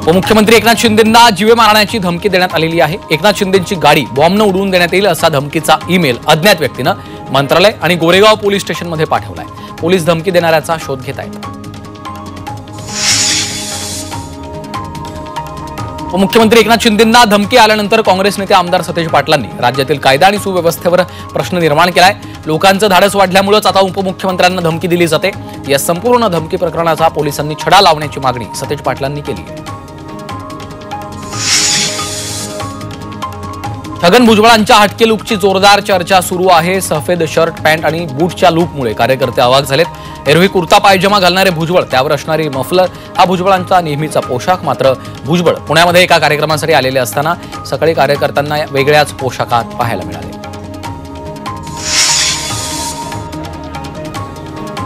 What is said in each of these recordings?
उपमुख्यमंत्री एकनाथ शिंदेंना जीवे मारण्याची धमकी देण्यात आलेली आहे। एकनाथ शिंदेंची गाडी बॉम्बने उडवून देण्यात येईल असा धमकीचा ईमेल अज्ञात व्यक्तीनं मंत्रालय आणि गोरेगाव पोलीस स्टेशनमध्ये पाठवलाय। पोलीस धमकी देणाऱ्याचा शोध घेत आहेत। उपमुख्यमंत्री एकनाथ शिंदेंना धमकी आल्यानंतर काँग्रेस नेते आमदार सतेज पाटलांनी राज्यातील कायदा आणि सुव्यवस्थेवर प्रश्न निर्माण केलाय। लोकांचं धाडस वाढल्यामुळेच आता उपमुख्यमंत्र्यांना धमकी दिली जाते। या संपूर्ण धमकी प्रकरणाचा पोलिसांनी छडा लावण्याची मागणी सतेज पाटलांनी केली आहे। छगन भुजबळांच्या हटके लुकची जोरदार चर्चा सुरू आहे। सफेद शर्ट पॅन्ट आणि बूटच्या लुकमुळे कार्यकर्ते अवाक झालेत। एरवी कुर्ता पायजमा घालणारे भुजबळ, त्यावर असणारी मफलर हा भुजबळांचा नेहमीचा पोशाख। मात्र भुजबळ पुण्यामध्ये एका कार्यक्रमासाठी आलेले असताना सकाळी कार्यकर्त्यांना वेगळ्याच पोशाखात पाहायला मिळाले।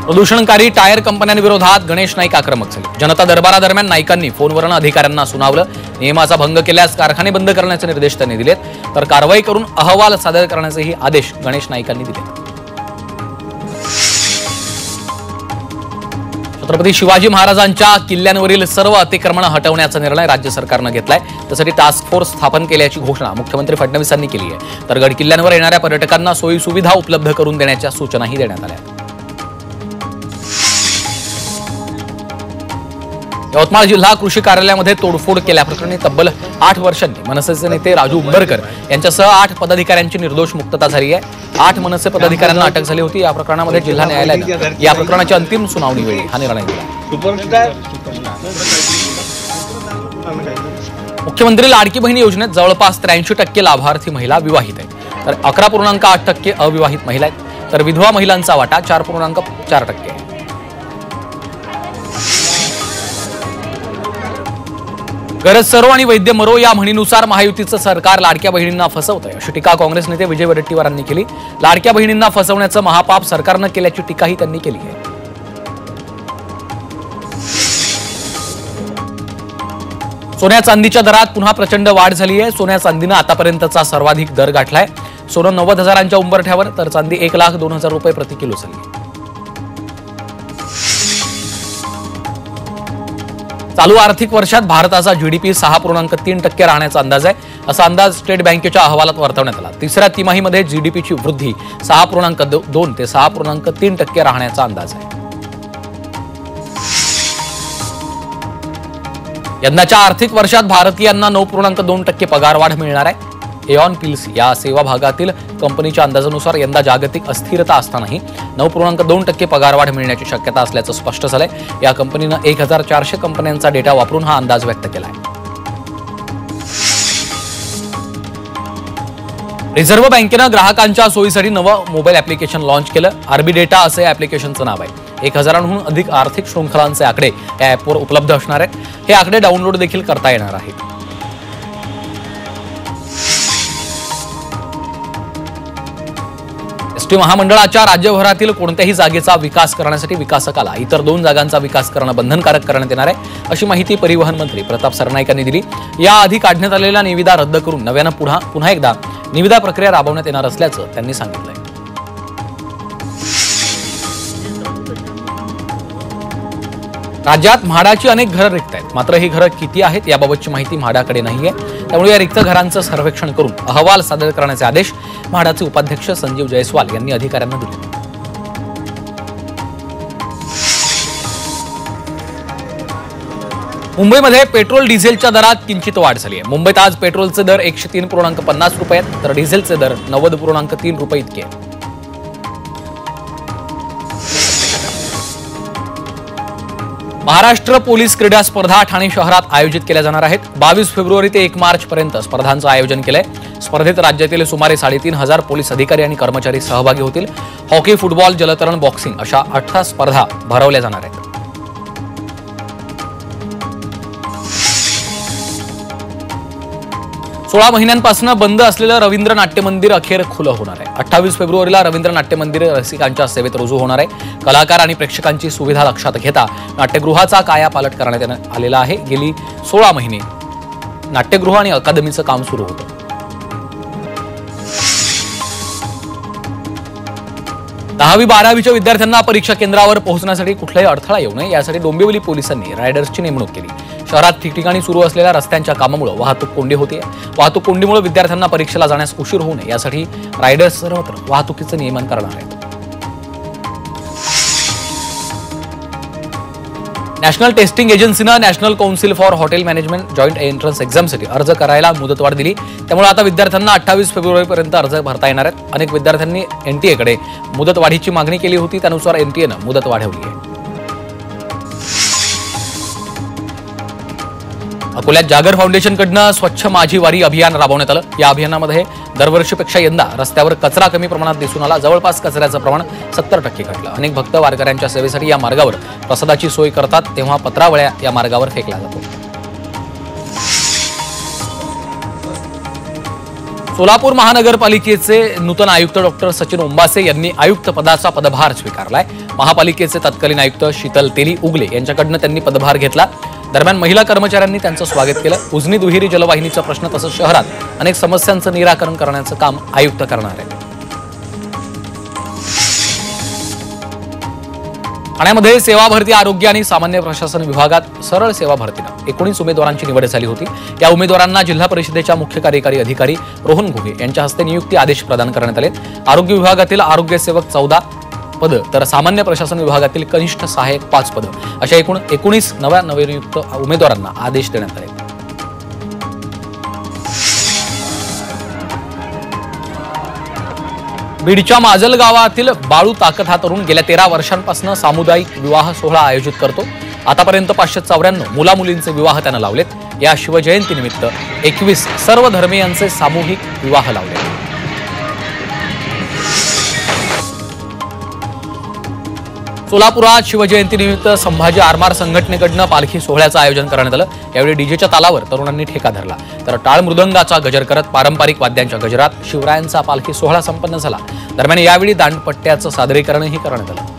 प्रदूषणकारी टायर कंपन्यांविरोधात गणेश नाईक आक्रमक झाले। जनता दरबारादरम्यान नाईकांनी फोनवरून अधिकाऱ्यांना सुनावलं। नियमाचा भंग केल्यास कारखाने बंद करण्याचे निर्देश त्यांनी दिलेत, तर कारवाई करून अहवाल सादर करण्याचेही आदेश गणेश नाईकांनी दिले। छत्रपती शिवाजी महाराजांच्या किल्ल्यांवरील सर्व अतिक्रमण हटवण्याचा निर्णय राज्य सरकारनं घेतलाय। त्यासाठी टास्क फोर्स स्थापन केल्याची घोषणा मुख्यमंत्री फडणवीसांनी केली आहे। तर गड किल्ल्यांवर येणाऱ्या पर्यटकांना सोयी सुविधा उपलब्ध करून देण्याच्या सूचनाही देण्यात आल्या। यवतमाळ जिल्हा कृषी कार्यालयामध्ये तोडफोड केल्याप्रकरणी तब्बल 8 वर्षांनी मनसेचे नेते राजू उंबरकर यांच्यासह 8 पदाधिकाऱ्यांची निर्दोष मुक्तता झाली आहे। 8 मनसे पदाधिकाऱ्यांना अटक झाली होती। या प्रकरणामध्ये जिल्हा न्यायालयाने या प्रकरणाची अंतिम सुनावणी वेळी हा निर्णय दिला। मुख्यमंत्री लाडकी बहीण योजनेत जवळपास 83% लाभार्थी महिला विवाहित आहेत, तर 11.8% अविवाहित महिला आहेत, तर विधवा महिलांचा वाटा 4.4% आहे। गरज सरो आणि वैद्य मरो या म्हणीनुसार महायुतीचं सरकार लाडक्या बहिणींना फसवतंय, अशी टीका काँग्रेस नेते विजय वडेट्टीवारांनी केली। लाडक्या बहिणींना फसवण्याचं महापाप सरकारनं केल्याची टीकाही त्यांनी केली आहे। सोन्या चांदीच्या दरात पुन्हा प्रचंड वाढ झाली आहे। सोन्या चांदीनं आतापर्यंतचा सर्वाधिक दर गाठलाय। सोनं 90,000च्या उंबरठ्यावर, तर चांदी 1,02,000 रुपये प्रति किलो झाली। चालू आर्थिक वर्षात भारताचा जीडीपी 6.3% राहण्याचा अंदाज आहे, असा अंदाज स्टेट बँकेच्या अहवालात वर्तवण्यात आला। तिसऱ्या तिमाहीमध्ये जीडीपीची वृद्धी 6.2 ते 6.3% राहण्याचा अंदाज आहे। यंदाच्या आर्थिक वर्षात भारतीयांना 9.2% पगारवाढ मिळणार आहे। एऑन पीएलसी या सेवा भागातील कंपनीच्या अंदाजानुसार यंदा जागतिक अस्थिरता असतानाही 9.2% पगारवाढ मिळण्याची शक्यता असल्याचं स्पष्ट झालंय। या कंपनीनं 1400 कंपन्यांचा डेटा वापरून हा अंदाज व्यक्त केलाय। रिझर्व्ह बँकेनं ग्राहकांच्या सोयीसाठी नवं मोबाईल ऍप्लिकेशन लॉन्च केलं। आरबी डेटा असं या ऍप्लिकेशनचं नाव आहे। 1000हून अधिक आर्थिक शृंखलांचे आकडे या ऍपवर उपलब्ध असणार आहेत। हे आकडे डाउनलोड देखील करता येणार आहेत। एसटी महामंडळाच्या राज्यभरातील कोणत्याही जागेचा विकास करण्यासाठी विकासकाला इतर 2 जागांचा विकास करणं बंधनकारक करण्यात येणार आहे, अशी माहिती परिवहन मंत्री प्रताप सरनाईक यांनी दिली। याआधी काढण्यात आलेला निविदा रद्द करून नव्यानं पुन्हा एकदा निविदा प्रक्रिया राबवण्यात येणार असल्याचं त्यांनी सांगितलंय। राज्यात म्हाडाची अनेक घरं रिक्त आहेत, मात्र ही घरं किती आहेत याबाबतची माहिती म्हाडाकडे नाहीये। त्यामुळे या रिक्त घरांचं सर्वेक्षण करून अहवाल सादर करण्याचे आदेश म्हाडाचे उपाध्यक्ष संजीव जयस्वाल यांनी अधिकाऱ्यांना दिले। मुंबईमध्ये पेट्रोल डिझेलच्या दरात किंचित वाढ झाली आहे। मुंबईत आज पेट्रोलचे दर 103.50 रुपये आहेत, तर डिझेलचे दर 90.3 रुपये इतके आहेत। महाराष्ट्र पोलीस क्रीडा स्पर्धा ठाणे शहरात आयोजित केल्या जाणार आहेत। 22 फेब्रुवारी ते 1 मार्च पर्यंत स्पर्धांचं आयोजन केलंय। स्पर्धेत राज्यातील सुमारे 3,500 पोलीस अधिकारी आणि कर्मचारी सहभागी होतील। हॉकी, फुटबॉल, जलतरण, बॉक्सिंग अशा 18 स्पर्धा भरवल्या जाणार आहेत। 16 महिन्यांपासून बंद असलेलं रवींद्र नाट्य मंदिर अखेर खुलं होणार आहे। 28 फेब्रुवारीला रवींद्र नाट्य मंदिर रसिकांच्या सेवेत रुजू होणार आहे। कलाकार आणि प्रेक्षकांची सुविधा लक्षात घेता नाट्यगृहाचा कायापालट करण्यात आलेला आहे। गेली 16 महिने नाट्यगृह आणि अकादमीचं काम सुरू होतं। 10वी-12वीच्या विद्यार्थ्यांना परीक्षा केंद्रावर पोहोचण्यासाठी कुठलाही अडथळा येऊ नये यासाठी डोंबिवली पोलिसांनी रायडर्सची नेमणूक केली. शहरात ठिकठिकाणी सुरू असलेल्या रस्त्यांच्या कामामुळे वाहतूक कोंडी होते. वाहतूक कोंडीमुळे विद्यार्थ्यांना परीक्षेला जाण्यास उशीर होऊ नये यासाठी रायडर्स सर्वत्र वाहतुकीचं नियमन करणार आहेत. नॅशनल टेस्टिंग एजन्सीनं national council for hotel management joint entrance एक्झामसाठी अर्ज करायला मुदतवाढ दिली. त्यामुळे आता विद्यार्थ्यांना 28 फेब्रुवारीपर्यंत अर्ज भरता येणार आहेत. अनेक विद्यार्थ्यांनी एनटीएकडे मुदतवाढीची मागणी केली होती. त्यानुसार एनटीएनं मुदत वाढवली आहे. अकोल्यात जागर फाउंडेशनकडनं स्वच्छ माझी वारी अभियान राबवण्यात आलं. या अभियानामध्ये दरवर्षीपेक्षा यंदा रस्त्यावर कचरा कमी प्रमाणात दिसून आला. जवळपास कचऱ्याचं प्रमाण 70% घटलं. अनेक भक्त वारकऱ्यांच्या सेवेसाठी या मार्गावर प्रसादाची सोय करतात, तेव्हा पत्रावळ्या या मार्गावर फेकला जातो. सोलापूर महानगरपालिकेचे नूतन आयुक्त डॉक्टर सचिन ओंबासे यांनी आयुक्त पदाचा पदभार स्वीकारलाय. महापालिकेचे तत्कालीन आयुक्त शीतल तेली उगले यांच्याकडनं त्यांनी पदभार घेतला. दरम्यान महिला कर्मचाऱ्यांनी त्यांचं स्वागत केलं. उजनी दुहेरी जलवाहिनीचा प्रश्न तसंच शहरात अनेक समस्यांचं निराकरण करण्याचं काम आयुक्त करणार आहे. ठाण्यामध्ये सेवा भरती आरोग्य आणि सामान्य प्रशासन विभागात सरळ सेवा भरतीनं 19 उमेदवारांची निवड झाली होती. या उमेदवारांना जिल्हा परिषदेच्या मुख्य कार्यकारी अधिकारी रोहन घुगे यांच्या हस्ते नियुक्ती आदेश प्रदान करण्यात आले. आरोग्य विभागातील आरोग्य सेवक 14 पदं तर सामान्य प्रशासन विभागातील कनिष्ठ सहाय्यक 5 पदं अशा एकूण 19 नवनियुक्त उमेदवारांना आदेश देण्यात आले. बीडच्या माजल गावातील बाळू ताकत हा तरुण गेल्या 13 वर्षांपासून सामुदायिक विवाह सोहळा आयोजित करतो. आतापर्यंत 594 मुला-मुलींचे विवाह त्यानं लावलेत. या शिवजयंतीनिमित्त 21 सर्व धर्मीयांचे सामूहिक विवाह लावले. सोलापुरात शिवजयंतीनिमित्त संभाजी आरमार संघटनेकडनं पालखी सोहळ्याचं आयोजन करण्यात आलं. यावेळी डीजेच्या तालावर तरुणांनी ठेका धरला, तर टाळ मृदंगाचा गजर करत पारंपरिक वाद्यांच्या गजरात शिवरायांचा पालखी सोहळा संपन्न झाला. दरम्यान यावेळी दांडपट्ट्याचं सादरीकरणही करण्यात आलं.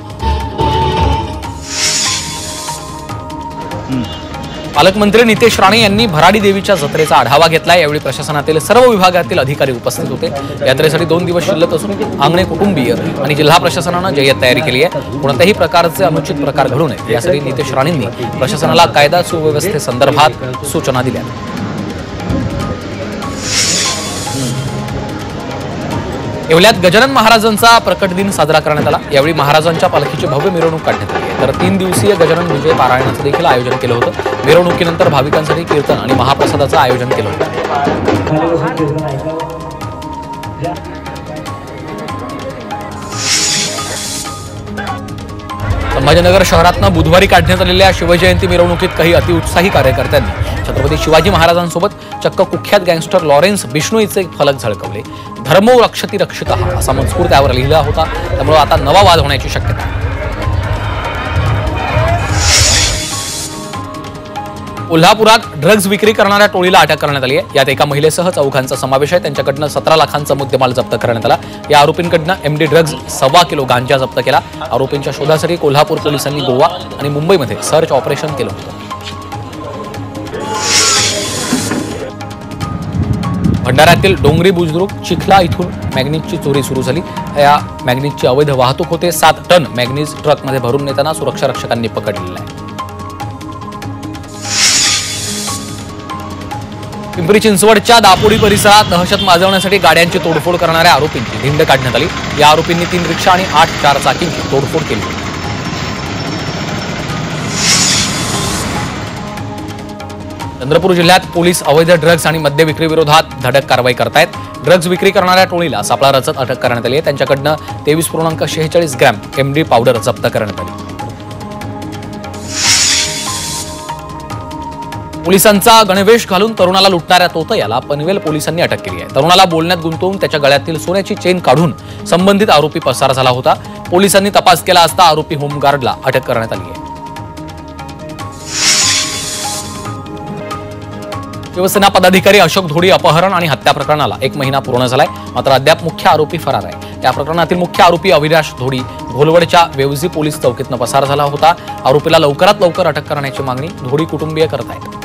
पालकमंत्री नितेश राणे यांनी भराडी देवीच्या जत्रेचा आढावा घेतला. यावेळी प्रशासनातील सर्व विभागातील अधिकारी उपस्थित होते. यात्रेसाठी 2 दिवस शिल्लक असून आंगणे कुटुंबीय आणि जिल्हा प्रशासनानं जय्यत तयारी केली आहे. कोणत्याही प्रकारचे अनुचित प्रकार घडू नये यासाठी नितेश राणेंनी प्रशासनाला कायदा सुव्यवस्थेसंदर्भात सूचना दिल्या. येवल्यात गजानन महाराजांचा प्रकट दिन साजरा करण्यात आला. यावेळी महाराजांच्या पालखीची भव्य मिरवणूक काढण्यात आली आहे. तर 3 दिवसीय गजानन विजय पारायणाचं देखील आयोजन केलं होतं. मिरवणुकीनंतर भाविकांसाठी कीर्तन आणि महाप्रसादाचं आयोजन केलं होतं. संभाजीनगर शहरातनं बुधवारी काढण्यात आलेल्या शिवजयंती मिरवणुकीत काही अतिउत्साही कार्यकर्त्यांनी छत्रपती शिवाजी महाराजांसोबत चक्क कुख्यात गँगस्टर लॉरेन्स बिश्नोईचे फलक झळकवले. धर्मो रक्षती रक्षितः असा मजकूर त्यावर लिहिला होता. त्यामुळे आता नवा वाद होण्याची शक्यता आहे. कोल्हापुरात ड्रग्ज विक्री करणाऱ्या टोळीला अटक करण्यात आली आहे. यात एका महिलेसह 4 समावेश आहे. त्यांच्याकडनं 17 लाखांचा मुद्देमाल जप्त करण्यात आला. या आरोपींकडनं एमडी ड्रग्ज 1.25 किलो गांजा जप्त केला. आरोपींच्या शोधासाठी कोल्हापूर पोलिसांनी गोवा आणि मुंबईमध्ये सर्च ऑपरेशन केलं होतं. भंडाऱ्यातील डोंगरी बुजुर्ग चिखला इथून मॅग्नीजची चोरी सुरू झाली. या मॅग्नीजची अवैध वाहतूक होते. 7 टन मॅग्नीज ट्रकमध्ये भरून नेताना सुरक्षा रक्षकांनी पकडलेला आहे. पिंपरी चिंचवडच्या दापोडी परिसरात दहशत माजवण्यासाठी गाड्यांची तोडफोड करणाऱ्या आरोपींची धिंड काढण्यात आली. या आरोपींनी 3 रिक्षा आणि 8 चारचाकींची तोडफोड केली होती. चंद्रपूर जिल्ह्यात पोलीस अवैध ड्रग्ज आणि मद्य विक्री विरोधात धडक कारवाई करतायत. ड्रग्ज विक्री करणाऱ्या टोळीला सापळा रचत अटक करण्यात आली आहे. त्यांच्याकडनं 23.46 ग्रॅम एमडी पावडर जप्त करण्यात आली. पोलिसांचा गणवेश घालून तरुणाला लुटणाऱ्या तोतयाला पनवेल पोलिसांनी अटक केली आहे. तरुणाला बोलण्यात गुंतवून त्याच्या गळ्यातील सोन्याची चेन काढून संबंधित आरोपी पसार झाला होता. पोलिसांनी तपास केला असता आरोपी होमगार्डला अटक करण्यात आली आहे. शिवसेना पदाधिकारी अशोक धोडी अपहरण आणि हत्या प्रकरणाला 1 महिना पूर्ण झालाय. मात्र अद्याप मुख्य आरोपी फरार आहे. या प्रकरणातील मुख्य आरोपी अविनाश धोडी घोलवडच्या वेवझी पोलीस चौकीतनं पसार झाला होता. आरोपीला लवकरात लवकर अटक करण्याची मागणी धोडी कुटुंबीय करत आहेत.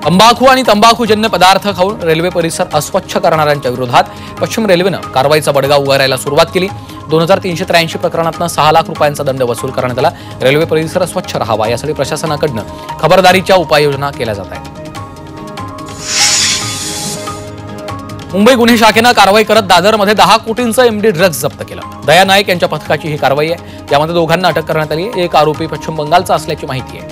तंबाखू आणि तंबाखूजन्य पदार्थ खाऊन रेल्वे परिसर अस्वच्छ करणाऱ्यांच्या विरोधात पश्चिम रेल्वेनं कारवाईचा बडगा उगारायला सुरुवात केली. 2383 प्रकरणातनं 6 लाख रुपयांचा दंड वसूल करण्यात आला. रेल्वे परिसर स्वच्छ राहावा यासाठी प्रशासनाकडनं खबरदारीच्या उपाययोजना केल्या जात आहेत. मुंबई गुन्हे शाखेनं कारवाई करत दादरमध्ये 10 कोटींचं एमडी ड्रग्ज जप्त केलं. दया नाईक यांच्या पथकाची ही कारवाई आहे. यामध्ये दोघांना अटक करण्यात आली आहे. एक आरोपी पश्चिम बंगालचा असल्याची माहिती आहे.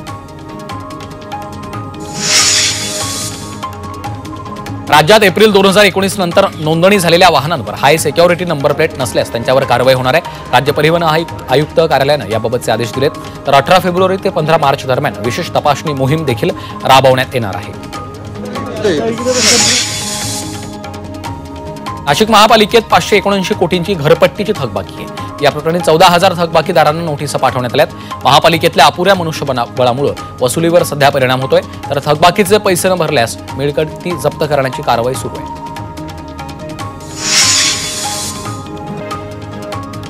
राज्यात एप्रिल 2019 नंतर नोंदणी झालेल्या वाहनांवर हाय सिक्युरिटी नंबर प्लेट नसल्यास त्यांच्यावर कारवाई होणार आहे. राज्य परिवहन आयुक्त कार्यालयानं याबाबतचे आदेश दिलेत. तर 18 फेब्रुवारी ते 15 मार्च दरम्यान विशेष तपासणी मोहीम देखील राबवण्यात येणार आहे. नाशिक महापालिकेत 579 कोटींची घरपट्टीची थकबाकी आहे. या प्रकरणी 14,000 थकबाकीदारांना नोटीसा पाठवण्यात आल्यात. महापालिकेतल्या अपुऱ्या मनुष्यबळामुळे वसुलीवर सध्या परिणाम होतोय. तर थकबाकीचे पैसे न भरल्यास मिळकती जप्त करण्याची कारवाई सुरू आहे.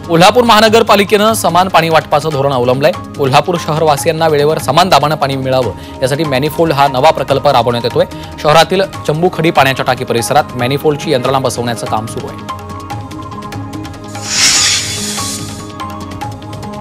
कोल्हापूर महानगरपालिकेनं समान पाणी वाटपाचं धोरण अवलंबलंय. कोल्हापूर शहरवासियांना वेळेवर समान दाबानं पाणी मिळावं यासाठी मॅनिफोल्ड हा नवा प्रकल्प राबवण्यात येतोय. शहरातील चंबुखडी पाण्याच्या टाकी परिसरात मॅनिफोल्डची यंत्रणा बसवण्याचं काम सुरू आहे.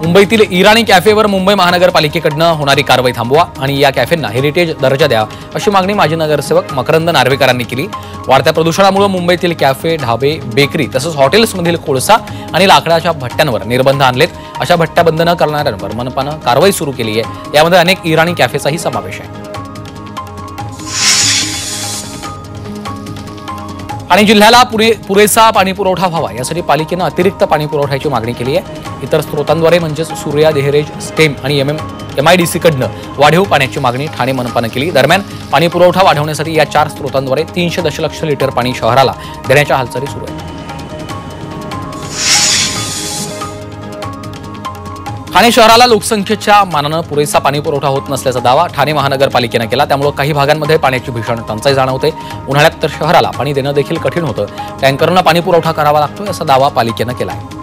मुंबईतील इराणी कॅफेवर मुंबई महानगरपालिकेकडनं होणारी कारवाई थांबवा आणि या कॅफेंना हेरिटेज दर्जा द्या अशी मागणी माजी नगरसेवक मकरंद नार्वेकरांनी केली. वाढत्या प्रदूषणामुळे मुंबईतील कॅफे, ढाबे, बेकरी तसंच हॉटेल्समधील कोळसा आणि लाकडाच्या भट्ट्यांवर निर्बंध आणलेत. अशा भट्ट्या बंद न करणाऱ्यांवर मनपानं कारवाई सुरू केली आहे. यामध्ये अनेक इराणी कॅफेचाही समावेश आहे. ठाणे जिल्ह्याला पुरेसा पाणी पुरवठा व्हावा यासाठी पालिकेनं अतिरिक्त पाणी पुरवठ्याची मागणी केली आहे. इतर स्रोतांद्वारे म्हणजेच सूर्या, देहरेज, स्टेम आणि MIDC कडनं वाढीव पाण्याची मागणी ठाणे मनपानं केली. दरम्यान पाणी पुरवठा वाढवण्यासाठी या 4 स्रोतांद्वारे 300 दशलक्ष लिटर पाणी शहराला देण्याच्या हालचाली सुरू आहेत. ठाणे शहराला लोकसंख्येच्या मानानं पुरेसा पाणी पुरवठा होत नसल्याचा दावा ठाणे महानगरपालिकेनं केला. त्यामुळे काही भागांमध्ये पाण्याची भीषण टंचाई जाणवते. उन्हाळ्यात तर शहराला पाणी देणं देखील कठीण होतं. टँकरनं पाणी पुरवठा करावा लागतो असा दावा पालिकेनं केला आहे.